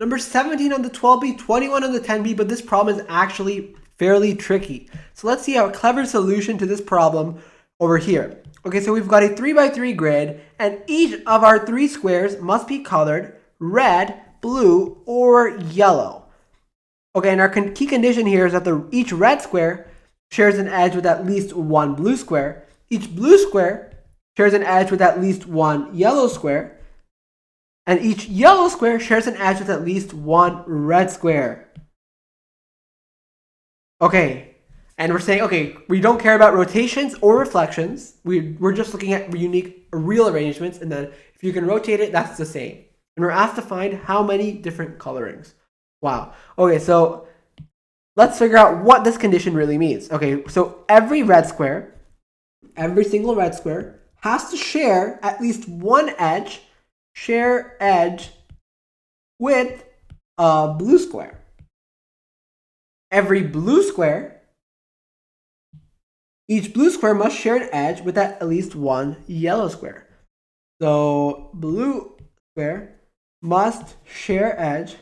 Number 17 on the 12B, 21 on the 10B, but this problem is actually fairly tricky. So let's see a clever solution to this problem over here. Okay, so we've got a 3x3 grid, and each of our 3 squares must be colored red, blue, or yellow. Okay, and our key condition here is that each red square shares an edge with at least one blue square. Each blue square shares an edge with at least one yellow square. And each yellow square shares an edge with at least one red square. Okay, and we're saying, okay, we don't care about rotations or reflections. We're just looking at unique real arrangements, and then if you can rotate it, that's the same. And we're asked to find how many different colorings. Wow. Okay, so let's figure out what this condition really means. Okay, so every single red square has to share at least one edge with a blue square. Each blue square must share an edge with at least one yellow square. So blue square must share edge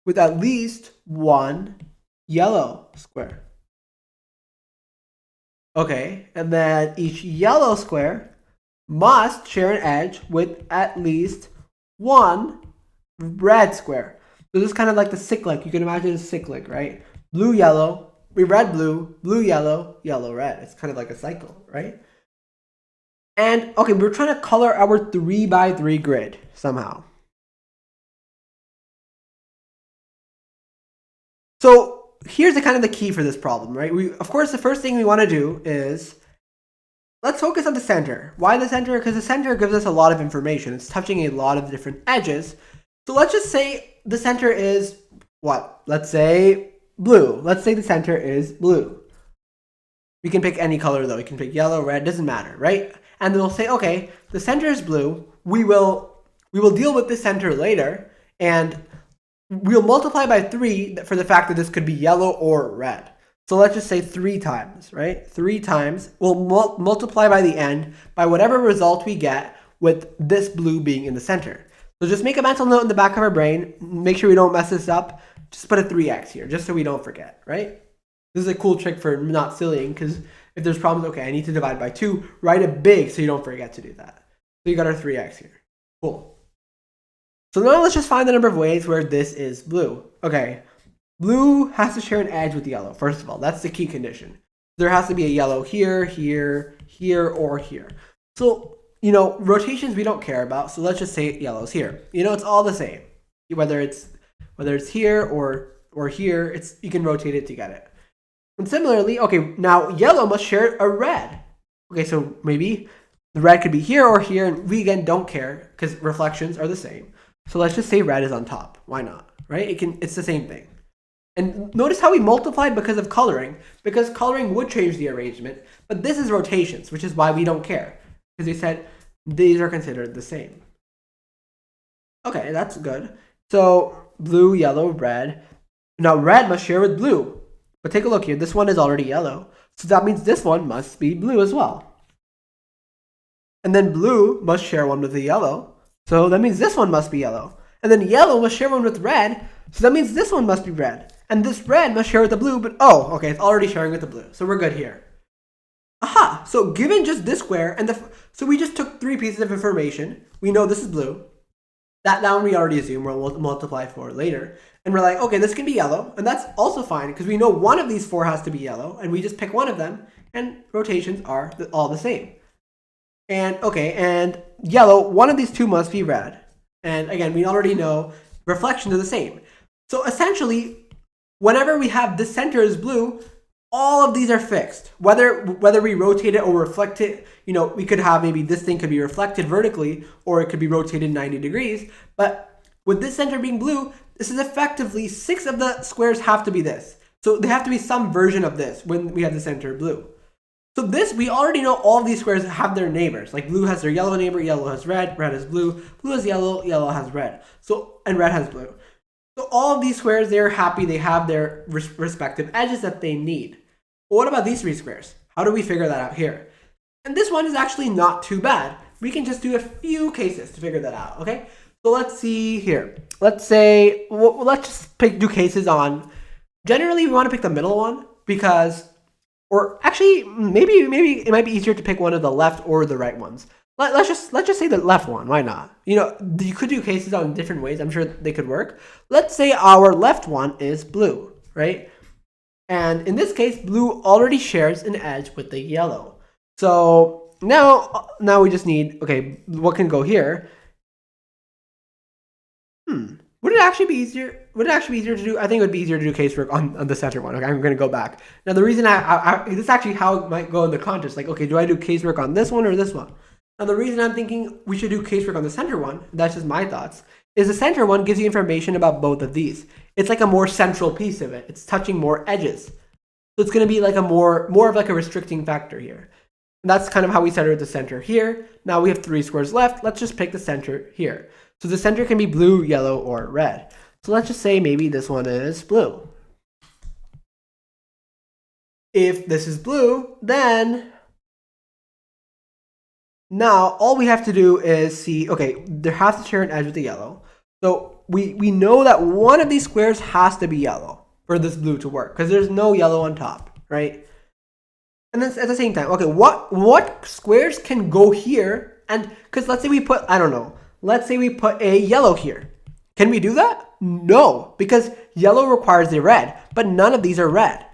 with at least one yellow square. Okay, and then each yellow square must share an edge with at least one red square. So this is kind of like the cyclic. You can imagine a cyclic, right? Blue, yellow, red, blue, blue, yellow, yellow, red. It's kind of like a cycle, right? And okay, we're trying to color our 3x3 grid somehow. So here's the key for this problem, right? Of course, the first thing we want to do is let's focus on the center. Why the center? Because the center gives us a lot of information. It's touching a lot of different edges. So let's just say the center is what? Let's say blue. Let's say the center is blue. We can pick any color though. We can pick yellow, red, doesn't matter, right? And then we'll say, okay, the center is blue. We will deal with the center later, and we'll multiply by 3 for the fact that this could be yellow or red. So let's just say 3 times, right? 3 times. We'll multiply by the end by whatever result we get with this blue being in the center. So just make a mental note in the back of our brain. Make sure we don't mess this up. Just put a 3x here, just so we don't forget, right? This is a cool trick for not sillying, because if there's problems, okay, I need to divide by 2, write it big so you don't forget to do that. So you got our 3x here. Cool. So now let's just find the number of ways where this is blue. Okay, blue has to share an edge with yellow. First of all, that's the key condition. There has to be a yellow here, here, here, or here. So, rotations we don't care about. So let's just say yellow's here. It's all the same. Whether it's here or here, you can rotate it to get it. And similarly, okay, now yellow must share a red. Okay, so maybe the red could be here or here, and we again don't care because reflections are the same. So let's just say red is on top. Why not, right? It's the same thing. And notice how we multiplied because of coloring, because coloring would change the arrangement, but this is rotations, which is why we don't care, because they said these are considered the same. Okay, that's good. So blue, yellow, red. Now red must share with blue, but take a look here. This one is already yellow, so that means this one must be blue as well. And then blue must share one with the yellow, so that means this one must be yellow. And then yellow must share one with red, so that means this one must be red. And this red must share with the blue, but okay, it's already sharing with the blue, so we're good here. Aha! So given just this square, so we just took 3 pieces of information. We know this is blue. That now we already assume we'll multiply for later. And we're like, okay, this can be yellow, and that's also fine, because we know one of these 4 has to be yellow, and we just pick one of them, and rotations are all the same. And okay, and yellow, one of these 2 must be red. And again, we already know reflections are the same. So essentially, whenever we have the center is blue, all of these are fixed. Whether we rotate it or reflect it, we could have maybe this thing could be reflected vertically, or it could be rotated 90 degrees. But with this center being blue, this is effectively 6 of the squares have to be this. So they have to be some version of this when we have the center blue. So this, we already know all of these squares have their neighbors. Like blue has their yellow neighbor, yellow has red, red has blue, blue has yellow, yellow has red. And red has blue. So all of these squares, they're happy, they have their respective edges that they need. But what about these 3 squares? How do we figure that out here? And this one is actually not too bad, we can just do a few cases to figure that out, okay? So let's see here. Let's say, let's just do cases on, generally we want to pick the middle one because, or actually maybe it might be easier to pick one of the left or the right ones. Let's just say the left one. Why not? You could do cases on different ways. I'm sure they could work. Let's say our left one is blue, right? And in this case, blue already shares an edge with the yellow. So now we just need, okay, what can go here? Would it actually be easier? To do? I think it would be easier to do casework on the center one. Okay, I'm going to go back. Now the reason this is actually how it might go in the contest. Like, okay, do I do casework on this one or this one? Now the reason I'm thinking we should do casework on the center one, that's just my thoughts, is the center one gives you information about both of these. It's like a more central piece of it. It's touching more edges. So it's going to be like a more of like a restricting factor here. And that's kind of how we centered the center here. Now we have 3 squares left. Let's just pick the center here. So the center can be blue, yellow, or red. So let's just say maybe this one is blue. If this is blue, then now all we have to do is see, okay, there has to share an edge with the yellow. So we know that one of these squares has to be yellow for this blue to work because there's no yellow on top, right? And then at the same time, okay, what squares can go here? And because let's say we put, I don't know, let's say we put a yellow here. Can we do that? No, because yellow requires a red, but none of these are red.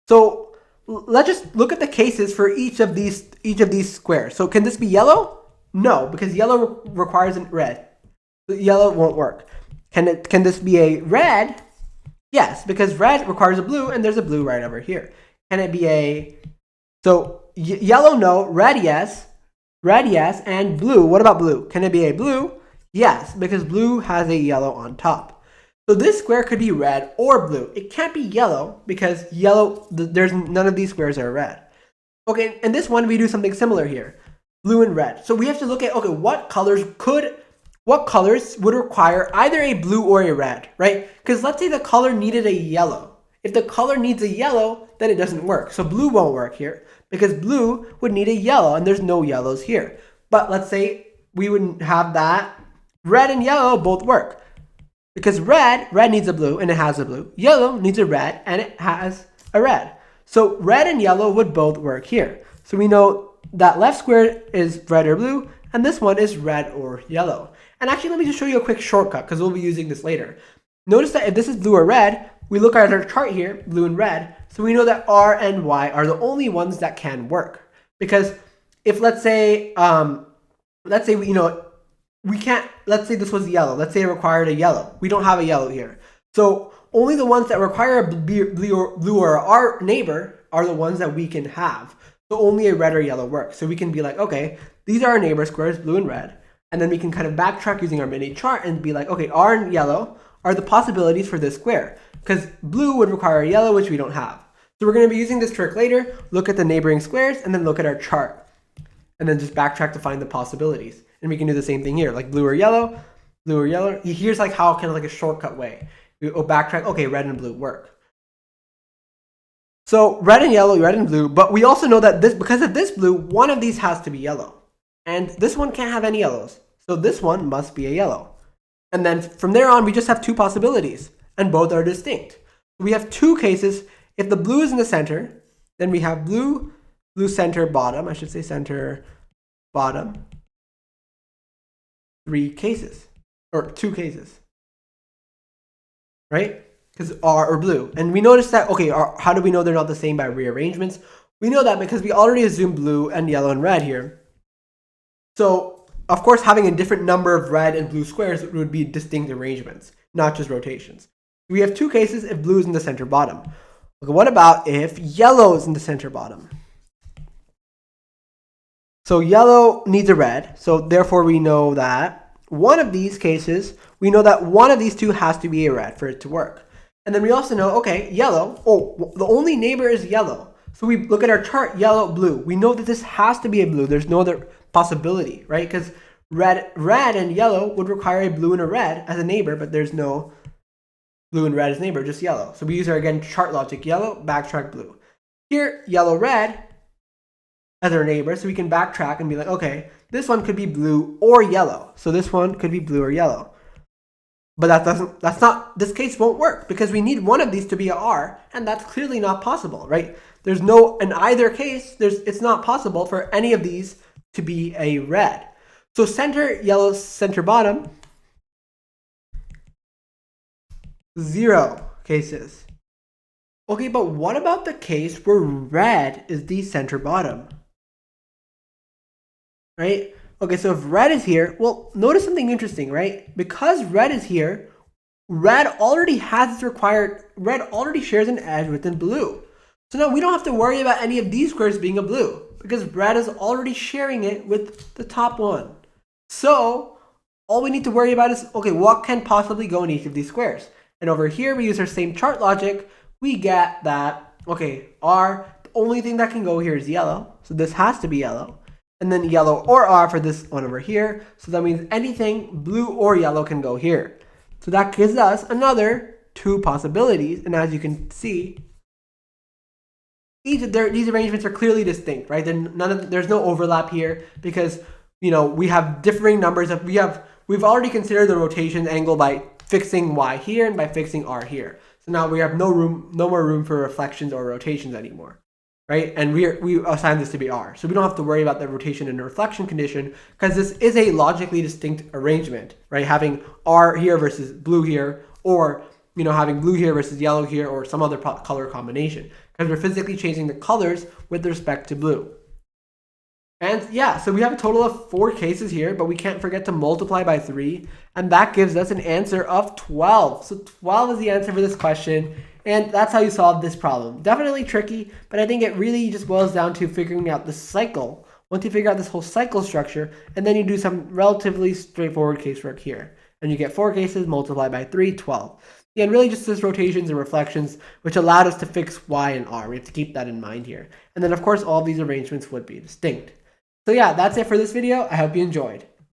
So let's just look at the cases for each of these squares. So can this be yellow? No, because yellow requires a red. Yellow won't work. Can this be a red? Yes, because red requires a blue, and there's a blue right over here. Can it be a, so yellow no, red yes, and blue, what about blue? Can it be a blue? Yes, because blue has a yellow on top. So this square could be red or blue. It can't be yellow because yellow, there's none of these squares are red. Okay, and this one we do something similar here, blue and red. So we have to look at, okay, what colors would require either a blue or a red, right? Because let's say the color needed a yellow. If the color needs a yellow, then it doesn't work. So blue won't work here because blue would need a yellow and there's no yellows here. But let's say we wouldn't have that. Red and yellow both work because red needs a blue and it has a blue. Yellow needs a red and it has a red. So red and yellow would both work here. So we know that left square is red or blue and this one is red or yellow. And actually, let me just show you a quick shortcut because we'll be using this later. Notice that if this is blue or red, we look at our chart here, blue and red. So we know that R and Y are the only ones that can work. Because if let's say we can't, let's say this was yellow. Let's say it required a yellow. We don't have a yellow here. So only the ones that require a blue or our neighbor are the ones that we can have. So only a red or yellow works. So we can be like, okay, these are our neighbor squares, blue and red. And then we can kind of backtrack using our mini chart and be like, okay, R and yellow are the possibilities for this square. Because blue would require a yellow, which we don't have. So we're going to be using this trick later, look at the neighboring squares, and then look at our chart. And then just backtrack to find the possibilities. And we can do the same thing here, like blue or yellow. Here's like how kind of like a shortcut way. We go backtrack, okay, red and blue work. So red and yellow, red and blue, but we also know that because of this blue, one of these has to be yellow. And this one can't have any yellows. So this one must be a yellow. And then from there on, we just have 2 possibilities. And both are distinct. We have 2 cases. If the blue is in the center, then we have blue center bottom. I should say center bottom. 3 cases. Or 2 cases. Right? Because R or blue. And we notice that, okay, how do we know they're not the same by rearrangements? We know that because we already assumed blue and yellow and red here. So, of course, having a different number of red and blue squares would be distinct arrangements, not just rotations. We have 2 cases if blue is in the center bottom. Okay, what about if yellow is in the center bottom? So yellow needs a red, so therefore we know that one of these cases, we know that one of these 2 has to be a red for it to work. And then we also know, okay, yellow, the only neighbor is yellow. So we look at our chart, yellow, blue. We know that this has to be a blue. There's no other possibility, right? Because red and yellow would require a blue and a red as a neighbor, but there's no blue and red as neighbor, just yellow. So we use our, again, chart logic, yellow, backtrack blue. Here, yellow, red, as our neighbor, so we can backtrack and be like, okay, this one could be blue or yellow. So this one could be blue or yellow. But this case won't work because we need one of these to be a R, and that's clearly not possible, right? There's no, in either case, it's not possible for any of these to be a red. So center yellow, center bottom, 0 cases. Okay, but what about the case where red is the center bottom? Right? Okay, so if red is here, well, notice something interesting, right? Because red is here, red already shares an edge within blue. So now we don't have to worry about any of these squares being a blue because red is already sharing it with the top one. So all we need to worry about is, okay, what can possibly go in each of these squares? And over here, we use our same chart logic. We get that, okay, R, the only thing that can go here is yellow. So this has to be yellow. And then yellow or R for this one over here. So that means anything blue or yellow can go here. So that gives us another 2 possibilities. And as you can see, these arrangements are clearly distinct, right? There's no overlap here because, we have differing numbers we've already considered the rotation angle by fixing Y here and by fixing R here. So now we have no more room for reflections or rotations anymore. Right? And we assign this to be R. So we don't have to worry about the rotation and reflection condition because this is a logically distinct arrangement, right? Having R here versus blue here, or, having blue here versus yellow here, or some other color combination, because we're physically changing the colors with respect to blue. And yeah, so we have a total of 4 cases here, but we can't forget to multiply by 3, and that gives us an answer of 12. So 12 is the answer for this question. And that's how you solve this problem. Definitely tricky, but I think it really just boils down to figuring out the cycle. Once you figure out this whole cycle structure, and then you do some relatively straightforward casework here. And you get 4 cases multiplied by 3, 12. And really just this rotations and reflections, which allowed us to fix Y and R. We have to keep that in mind here. And then of course, all of these arrangements would be distinct. So yeah, that's it for this video. I hope you enjoyed.